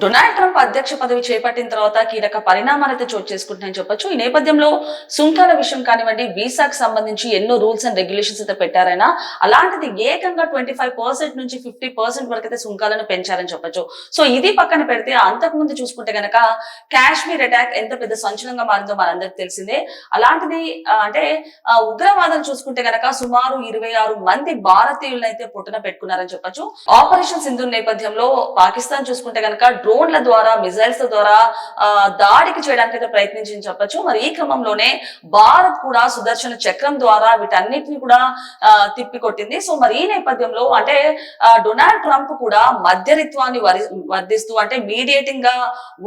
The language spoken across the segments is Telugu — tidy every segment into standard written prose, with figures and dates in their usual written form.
డొనాల్డ్ ట్రంప్ అధ్యక్ష పదవి చేపట్టిన తర్వాత కీలక పరిణామాలైతే చోటు చేసుకుంటున్నాయని చెప్పొచ్చు. ఈ నేపథ్యంలో సుంకాల విషయం కానివ్వండి, వీసాకు సంబంధించి ఎన్నో రూల్స్ అండ్ రెగ్యులేషన్స్ అయితే పెట్టారైనా అలాంటిది ఏకంగా 25% నుంచి 50% వరకు అయితే సుంకాలను పెంచారని చెప్పొచ్చు. సో ఇది పక్కన పెడితే అంతకు ముందు చూసుకుంటే గనక కాశ్మీర్ అటాక్ ఎంత పెద్ద సంచలనంగా మారిందో మనందరికి తెలిసిందే. అలాంటిది ఉగ్రవాదం చూసుకుంటే గనక సుమారు 26 మంది భారతీయులను అయితే పుట్టున పెట్టుకున్నారని చెప్పొచ్చు. ఆపరేషన్ సింధూర్ నేపథ్యంలో పాకిస్తాన్ చూసుకుంటే గనక డ్రోన్ల ద్వారా, మిజైల్స్ ద్వారా దాడికి చేయడానికి అయితే ప్రయత్నించి చెప్పొచ్చు. మరి ఈ క్రమంలోనే భారత్ కూడా సుదర్శన చక్రం ద్వారా వీటన్నిటిని కూడా తిప్పికొట్టింది. సో మరి ఈ నేపథ్యంలో డొనాల్డ్ ట్రంప్ కూడా మధ్యరిత్వాన్ని వర్ధిస్తూ మీడియేటింగ్ గా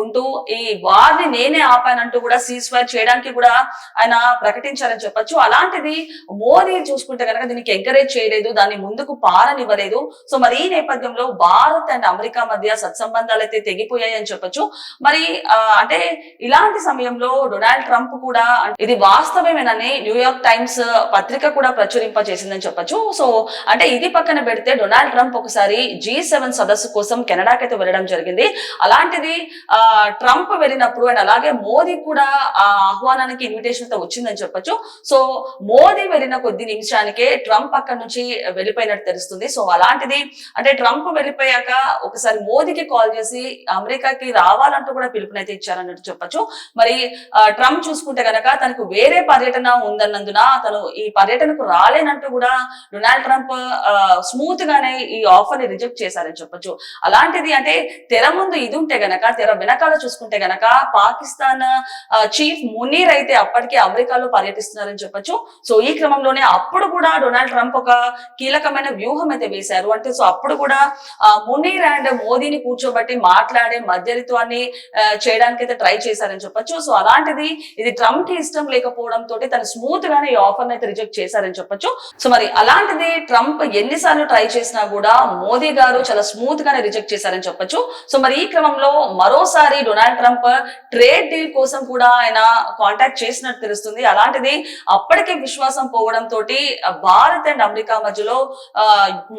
ఉంటూ ఈ వార్ని నేనే ఆపానంటూ కూడా సీజ్ ఫైర్ చేయడానికి కూడా ఆయన ప్రకటించారని చెప్పొచ్చు. అలాంటిది మోదీ చూసుకుంటే కనుక దీనికి ఎంకరేజ్ చేయలేదు, దాన్ని ముందుకు పారనివ్వలేదు. సో మరి ఈ నేపథ్యంలో భారత్ అండ్ అమెరికా మధ్య సత్సంబంధాలు అయితే తెగిపోయాయి అని చెప్పొచ్చు. మరి ఇలాంటి సమయంలో డొనాల్డ్ ట్రంప్ కూడా ఇది వాస్తవమేనని న్యూయార్క్ టైమ్స్ పత్రిక కూడా ప్రచురింపజేసిందని చెప్పొచ్చు. సో ఇది పక్కన పెడితే డొనాల్డ్ ట్రంప్ ఒకసారి G7 సదస్సు కోసం కెనడాకైతే వెళ్ళడం జరిగింది. అలాంటిది ట్రంప్ వెళ్ళినప్పుడు అండ్ అలాగే మోదీ కూడా ఆ ఆహ్వానానికి ఇన్విటేషన్ అయితే వచ్చిందని చెప్పొచ్చు. సో మోదీ వెళ్ళిన కొద్ది నిమిషానికే ట్రంప్ అక్కడి నుంచి వెళ్ళిపోయినట్టు తెలుస్తుంది. సో అలాంటిది ట్రంప్ వెళ్ళిపోయాక ఒకసారి మోదీకి కాల్ చేసి అమెరికాకి రావాలంటూ కూడా పిలుపునైతే ఇచ్చారన్నట్టు చెప్పొచ్చు. మరి ట్రంప్ చూసుకుంటే గనక తనకు వేరే పర్యటన ఉందన్నందున తను ఈ పర్యటనకు రాలేనంటూ కూడా డొనాల్డ్ ట్రంప్ స్మూత్ గానే ఈ ఆఫర్ ని రిజెక్ట్ చేశారని చెప్పొచ్చు. అలాంటిది తెర ముందు ఇది ఉంటే గనక తెర వెనకాల చూసుకుంటే గనక పాకిస్తాన్ చీఫ్ మునీర్ అయితే అప్పటికే అమెరికాలో పర్యటిస్తున్నారని చెప్పొచ్చు. సో ఈ క్రమంలోనే అప్పుడు కూడా డొనాల్డ్ ట్రంప్ ఒక కీలకమైన వ్యూహం అయితే వేశారు. సో అప్పుడు కూడా మునీర్ అండ్ మోదీని కూర్చోబట్టి మాట్లాడే మధ్యరిత్వాన్ని చేయడానికి అయితే ట్రై చేశారని చెప్పొచ్చు. సో అలాంటిది ఇది ట్రంప్ కి ఇష్టం లేకపోవడంతో తను స్మూత్ గానే ఈ ఆఫర్ అయితే రిజెక్ట్ చేశారని చెప్పొచ్చు. సో మరి అలాంటిది ట్రంప్ ఎన్నిసార్లు ట్రై చేసినా కూడా మోదీ గారు చాలా స్మూత్ గానే రిజెక్ట్ చేశారని చెప్పొచ్చు. సో మరి ఈ క్రమంలో మరోసారి డొనాల్డ్ ట్రంప్ ట్రేడ్ డీల్ కోసం కూడా ఆయన కాంటాక్ట్ చేసినట్టు తెలుస్తుంది. అలాంటిది అప్పటికే విశ్వాసం పోవడంతో భారత్ అండ్ అమెరికా మధ్యలో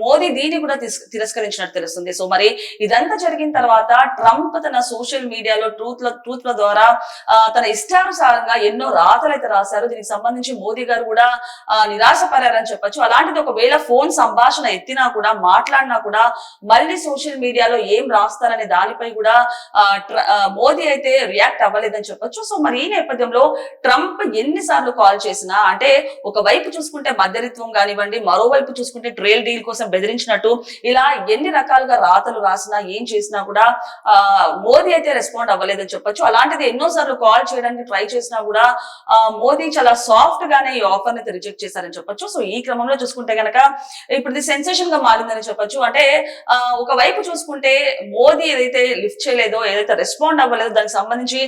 మోదీ దీన్ని కూడా తిరస్కరించినట్టు తెలుస్తుంది. సో మరి ఇదంతా జరిగిన తర్వాత ట్రంప్ తన సోషల్ మీడియాలో ట్రూత్ల ద్వారా తన ఇష్టానుసారంగా ఎన్నో రాతలు అయితే రాశారు. దీనికి సంబంధించి మోదీ గారు కూడా నిరాశపడారని చెప్పొచ్చు. అలాంటిది ఒకవేళ ఫోన్ సంభాషణ ఎత్తినా కూడా, మాట్లాడినా కూడా మళ్ళీ సోషల్ మీడియాలో ఏం రాస్తారనే దానిపై కూడా మోదీ అయితే రియాక్ట్ అవ్వలేదని చెప్పొచ్చు. సో మరి ఈ నేపథ్యంలో ట్రంప్ ఎన్నిసార్లు కాల్ చేసినా ఒకవైపు చూసుకుంటే మధ్యరిత్వం కానివ్వండి, మరోవైపు చూసుకుంటే ట్రేడ్ డీల్ కోసం బెదిరించినట్టు ఇలా ఎన్ని రకాలుగా రాతలు రాసినా ఏం చేసినా కూడా మోదీ అయితే రెస్పాండ్ అవ్వలేదని చెప్పొచ్చు. అలాంటిది ఎన్నోసార్లు కాల్ చేయడానికి ట్రై చేసినా కూడా మోదీ చాలా సాఫ్ట్ గానే ఈ ఆఫర్ అయితే రిజెక్ట్ చేశారని చెప్పొచ్చు. సో ఈ క్రమంలో చూసుకుంటే గనక ఇప్పుడు ఇది సెన్సేషన్ గా మారిందని చెప్పొచ్చు. ఒకవైపు చూసుకుంటే మోదీ ఏదైతే లిఫ్ట్ చేయలేదో, ఏదైతే రెస్పాండ్ అవ్వలేదో దానికి సంబంధించి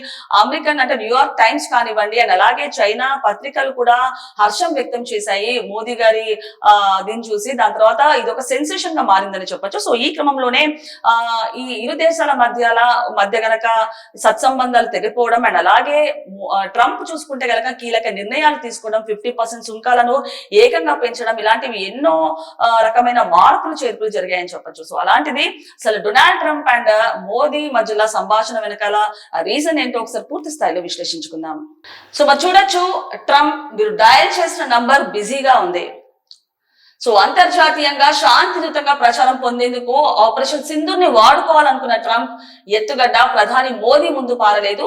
అమెరికన్ న్యూయార్క్ టైమ్స్ కానివ్వండి అండ్ అలాగే చైనా పత్రికలు కూడా హర్షం వ్యక్తం చేశాయి మోదీ గారి దీన్ని చూసి. దాని తర్వాత ఇది ఒక సెన్సేషన్ గా మారిందని చెప్పొచ్చు. సో ఈ క్రమంలోనే ఈ ఇరు దేశాల మధ్య గనక సత్సంబంధాలు తెగిపోవడం అండ్ అలాగే ట్రంప్ చూసుకుంటే గనక కీలక నిర్ణయాలు తీసుకోవడం, 50% సుంకాలను ఏకంగా పెంచడం, ఇలాంటివి ఎన్నో రకమైన మార్పులు చేర్పులు జరిగాయని చెప్పొచ్చు. సో అలాంటిది అసలు డొనాల్డ్ ట్రంప్ అండ్ మోదీ మధ్యలో సంభాషణ వెనకాల రీజన్ ఏంటో ఒకసారి పూర్తి స్థాయిలో విశ్లేషించుకుందాం. సో మరి చూడొచ్చు, ట్రంప్ మీరు డయల్ చేసిన నంబర్ బిజీగా ఉంది. సో అంతర్జాతీయంగా శాంతియుతంగా ప్రచారం పొందేందుకు ఆపరేషన్ సింధూర్ ని వాడుకోవాలనుకున్న ట్రంప్ ఎత్తుగడ్డ ప్రధాని మోదీ ముందు పారలేదు.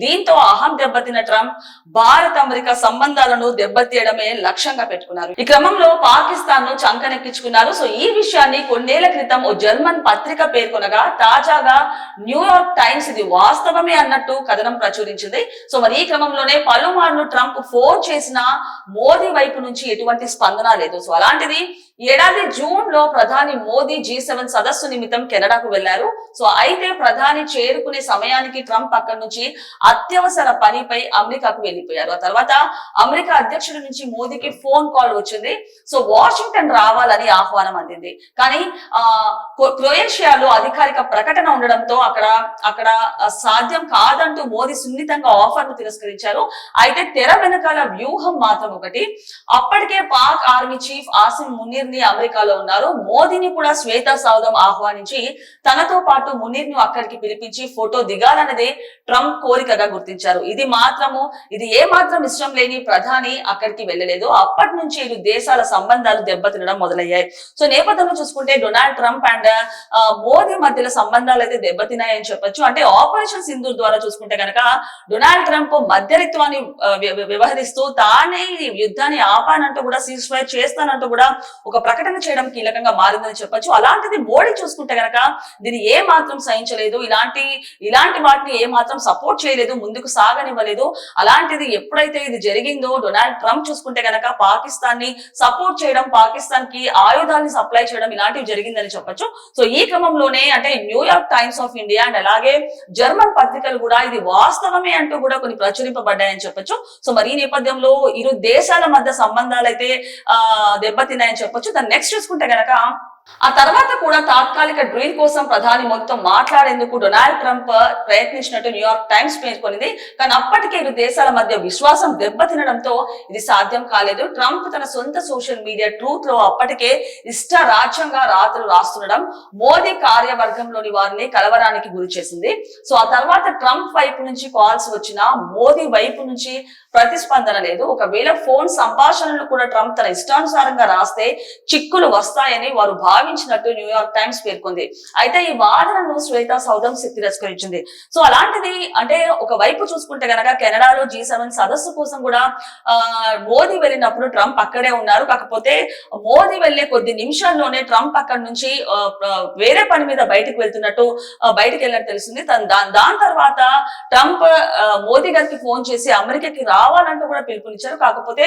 దీంతో అహం దెబ్బతిన్న ట్రంప్ భారత్ అమెరికా సంబంధాలను దెబ్బతీయడమే లక్ష్యంగా పెట్టుకున్నారు. ఈ క్రమంలో పాకిస్తాన్ ను చంకనెక్కించుకున్నారు. సో ఈ విషయాన్ని కొన్నేళ్ల క్రితం ఓ జర్మన్ పత్రిక పేర్కొనగా తాజాగా న్యూయార్క్ టైమ్స్ ఇది వాస్తవమే అన్నట్టు కథనం ప్రచురించింది. సో మరి ఈ క్రమంలోనే పలుమార్లు ట్రంప్ ఫోన్ చేసినా మోదీ వైపు నుంచి ఎటువంటి స్పందన లేదు. సో అలాంటిది ఏడాది జూన్ లో ప్రధాని మోదీ G7 సదస్సు నిమిత్తం కెనడాకు వెళ్లారు. సో అయితే ప్రధాని చేరుకునే సమయానికి ట్రంప్ అక్కడి నుంచి అత్యవసర పనిపై అమెరికాకు వెళ్లిపోయారు. ఆ తర్వాత అమెరికా అధ్యక్షుడి నుంచి మోదీకి ఫోన్ కాల్ వచ్చింది. సో వాషింగ్టన్ రావాలని ఆహ్వానం అందింది. కానీ క్రొయేషియాలో అధికారిక ప్రకటన ఉండడంతో అక్కడ సాధ్యం కాదంటూ మోదీ సున్నితంగా ఆఫర్ ను తిరస్కరించారు. అయితే తెర వెనకాల వ్యూహం మాత్రం ఒకటి. అప్పటికే పాక్ ఆర్మీ చీఫ్ ఆసిమ్ మునీర్ మునీర్ ని అమెరికాలో ఉన్నారు. మోదీని కూడా శ్వేతా సౌదం ఆహ్వానించి తనతో పాటు మునీర్ ను అక్కడికి పిలిపించి ఫోటో దిగాలన్నదే ట్రంప్ కోరికగా గుర్తించారు. ఇది ఏ మాత్రం ఇష్టం లేని ప్రధాని అక్కడికి వెళ్ళలేదు. అప్పటి నుంచి ఇరు దేశాల సంబంధాలు దెబ్బతినడం మొదలయ్యాయి. సో నేపథ్యంలో చూసుకుంటే డొనాల్డ్ ట్రంప్ అండ్ మోదీ మధ్యలో సంబంధాలు అయితే దెబ్బతిన్నాయని చెప్పొచ్చు. అంటే ఆపరేషన్ సింధూర్ ద్వారా చూసుకుంటే కనుక డొనాల్డ్ ట్రంప్ మధ్యరిత్వాన్ని వ్యవహరిస్తూ తానే యుద్ధాన్ని ఆపానంటూ కూడా సీజ్ ఫైర్ చేస్తానంటూ కూడా ఒక ప్రకటన చేయడం కీలకంగా మారిందని చెప్పొచ్చు. అలాంటిది మోడీ చూసుకుంటే గనక దీన్ని ఏ మాత్రం సహించలేదు, ఇలాంటి వాటిని ఏ మాత్రం సపోర్ట్ చేయలేదు, ముందుకు సాగనివ్వలేదు. అలాంటిది ఎప్పుడైతే ఇది జరిగిందో డొనాల్డ్ ట్రంప్ చూసుకుంటే గనక పాకిస్తాన్ ని సపోర్ట్ చేయడం, పాకిస్తాన్ కి ఆయుధాన్ని సప్లై చేయడం ఇలాంటివి జరిగిందని చెప్పొచ్చు. సో ఈ క్రమంలోనే అంటే New York times of India and అలాగే జర్మన్ పత్రికలు కూడా ఇది వాస్తవమే అంటూ కూడా కొన్ని ప్రచురింపబడ్డాయని చెప్పొచ్చు. సో మరి ఈ నేపథ్యంలో ఇరు దేశాల మధ్య సంబంధాలు అయితే దెబ్బతిన్నాయని చెప్పొచ్చు. దాన్ని నెక్స్ట్ చూసుకుంటే గనక ఆ తర్వాత కూడా తాత్కాలిక డ్రీల్ కోసం ప్రధాని మొత్తం మాట్లాడేందుకు డొనాల్డ్ ట్రంప్ ప్రయత్నించినట్టు న్యూయార్క్ టైమ్స్ పేర్కొంది. కానీ అప్పటికే ఇరు దేశాల మధ్య విశ్వాసం దెబ్బతినడంతో ఇది సాధ్యం కాలేదు. ట్రంప్ తన సొంత సోషల్ మీడియా ట్రూత్ లో అప్పటికే ఇష్ట రాజ్యంగా రాతలు రాస్తుండడం మోదీ కార్యవర్గంలోని వారిని కలవరానికి గురి చేసింది. సో ఆ తర్వాత ట్రంప్ వైపు నుంచి కాల్స్ వచ్చినా మోదీ వైపు నుంచి ప్రతిస్పందన లేదు. ఒకవేళ ఫోన్ సంభాషణలు కూడా ట్రంప్ తన ఇష్టానుసారంగా రాస్తే చిక్కులు వస్తాయని వారు భావించినట్టు న్యూయార్క్ టైమ్స్ పేర్కొంది. అయితే ఈ వాదనను శ్వేతా సౌదం తిరస్కరించింది. సో అలాంటిది అంటే ఒక వైపు చూసుకుంటే గనక కెనడాలో G7 సదస్సు కోసం కూడా మోదీ వెళ్ళినప్పుడు ట్రంప్ అక్కడే ఉన్నారు. కాకపోతే మోదీ వెళ్లే కొద్ది నిమిషాల్లోనే ట్రంప్ అక్కడి నుంచి వేరే పని మీద బయటకు వెళ్ళినట్టు తెలిసింది. దాని తర్వాత ట్రంప్ మోదీ గారికి ఫోన్ చేసి అమెరికాకి రావాలంటూ కూడా పిలుపునిచ్చారు. కాకపోతే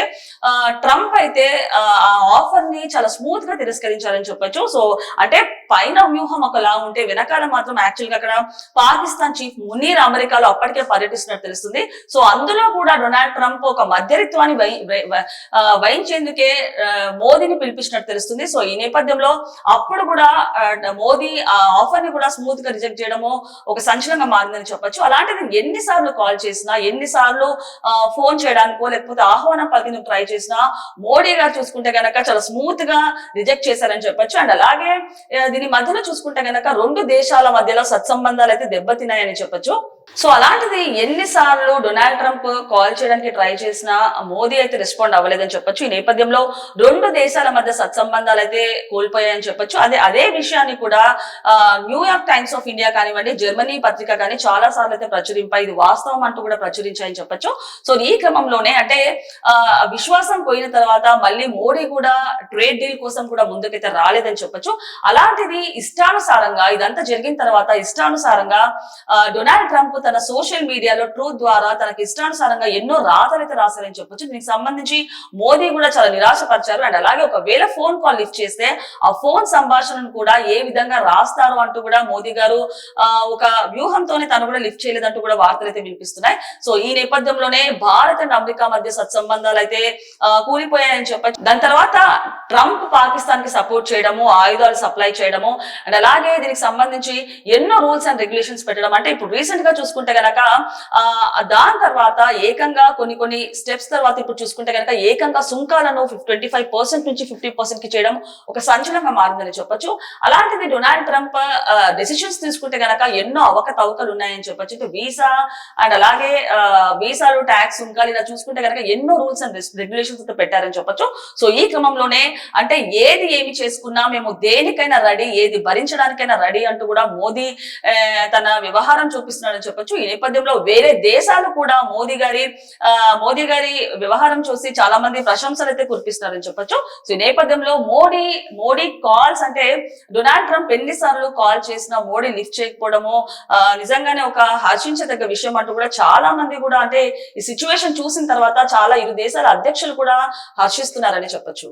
ట్రంప్ అయితే ఆ ఆఫర్ ని చాలా స్మూత్ గా తిరస్కరించారని చెప్పొచ్చు. సో అంటే పైన వ్యూహం ఒకలా ఉంటే వెనకాల మాత్రం యాక్చువల్ గా అక్కడ పాకిస్తాన్ చీఫ్ మునీర్ అమెరికాలో అప్పటికే పర్యటిస్తున్నట్టు తెలుస్తుంది. సో అందులో కూడా డొనాల్డ్ ట్రంప్ ఒక మధ్యరిత్వాన్ని వహించేందుకే మోదీని పిలిపించినట్టు తెలుస్తుంది. సో ఈ నేపథ్యంలో అప్పుడు కూడా మోదీ ఆ ఆఫర్ ని కూడా స్మూత్ గా రిజెక్ట్ చేయడము ఒక సంచలనంగా మారిందని చెప్పొచ్చు. అలాంటిది ఎన్నిసార్లు కాల్ చేసినా, ఎన్నిసార్లు ఫోన్ చేయడానికో లేకపోతే ఆహ్వానం పలికేందుకు ట్రై చేసినా మోడీ గారు చూసుకుంటే గనక చాలా స్మూత్ గా రిజెక్ట్ చేశారని చెప్పొచ్చు. అండ్ అలాగే దీని మధ్యలో చూసుకుంటే గనక రెండు దేశాల మధ్యలో సత్సంబంధాలు అయితే దెబ్బతిన్నాయని చెప్పొచ్చు. సో అలాంటిది ఎన్నిసార్లు డొనాల్డ్ ట్రంప్ కాల్ చేయడానికి ట్రై చేసినా మోదీ అయితే రెస్పాండ్ అవ్వలేదని చెప్పొచ్చు. ఈ నేపథ్యంలో రెండు దేశాల మధ్య సత్సంబంధాలు అయితే కోల్పోయాయని చెప్పొచ్చు. అదే విషయాన్ని కూడా న్యూయార్క్ టైమ్స్ ఆఫ్ ఇండియా కానివ్వండి, జర్మనీ పత్రిక కానీ చాలా సార్లు అయితే ప్రచురింపాయి. ఇది వాస్తవం అంటూ కూడా ప్రచురించాయని చెప్పొచ్చు. సో ఈ క్రమంలోనే అంటే విశ్వాసం పోయిన తర్వాత మళ్ళీ మోడీ కూడా ట్రేడ్ డీల్ కోసం కూడా ముందుకైతే రాలేదని చెప్పొచ్చు. అలాంటిది ఇష్టానుసారంగా ఇదంతా జరిగిన తర్వాత ఇష్టానుసారంగా డొనాల్డ్ ట్రంప్ తన సోషల్ మీడియాలో ట్రూత్ ద్వారా తనకి ఇష్టానుసారంగా ఎన్నో రాతలైతే రాశారని చెప్పొచ్చు. దీనికి సంబంధించి మోదీ కూడా చాలా నిరాశపరిచారు. అండ్ అలాగే ఒకవేళ ఫోన్ కాల్ లిఫ్ట్ చేస్తే ఆ ఫోన్ సంభాషణను కూడా ఏ విధంగా రాస్తారు అంటూ కూడా మోదీ గారు ఒక వ్యూహంతోనే తను కూడా లిఫ్ట్ చేయలేదంటూ కూడా వార్తలు అయితే వినిపిస్తున్నాయి. సో ఈ నేపథ్యంలోనే భారత్ అండ్ అమెరికా మధ్య సత్సంబంధాలు అయితే కూలిపోయాయని చెప్పొచ్చు. దాని తర్వాత ట్రంప్ పాకిస్తాన్ కి సపోర్ట్ చేయడము, ఆయుధాలు సప్లై చేయడము అండ్ అలాగే దీనికి సంబంధించి ఎన్నో రూల్స్ అండ్ రెగ్యులేషన్స్ పెట్టడం. అంటే ఇప్పుడు రీసెంట్ గా చూసుకుంటే గనక దాని తర్వాత ఏకంగా కొన్ని స్టెప్స్ తర్వాత ఇప్పుడు చూసుకుంటే గనక ఏకంగా సుంకాలను 25% నుంచి 50% కి చేయడం ఒక సంచలనంగా మారిందని చెప్పొచ్చు. అలాంటిది డొనాల్డ్ ట్రంప్ డెసిషన్స్ తీసుకుంటే గనక ఎన్నో అవకతవకలు ఉన్నాయని చెప్పొచ్చు. వీసా అండ్ అలాగే వీసాలు, ట్యాక్స్, సుంకాలు ఇలా చూసుకుంటే గనక ఎన్నో రూల్స్ అండ్ రెగ్యులేషన్స్ పెట్టారని చెప్పొచ్చు. సో ఈ క్రమంలోనే అంటే ఏమి చేసుకున్నా మేము దేనికైనా రెడీ, ఏది భరించడానికైనా రెడీ అంటూ కూడా మోదీ తన వ్యవహారం చూపిస్తున్నాడని చెప్పొచ్చు. ఈ నేపథ్యంలో వేరే దేశాలు కూడా మోదీ గారి వ్యవహారం చూసి చాలా మంది ప్రశంసలు అయితే కురిపిస్తున్నారని చెప్పొచ్చు. సో ఈ నేపథ్యంలో మోడీ కాల్స్ అంటే డొనాల్డ్ ట్రంప్ ఎన్నిసార్లు కాల్ చేసినా మోడీ లిఫ్ట్ చేయకపోవడము నిజంగానే ఒక హర్షించదగ్గ విషయం అంటూ కూడా చాలా మంది కూడా అంటే ఈ సిచ్యువేషన్ చూసిన తర్వాత చాలా ఇరు దేశాల అధ్యక్షులు కూడా హర్షిస్తున్నారని చెప్పొచ్చు.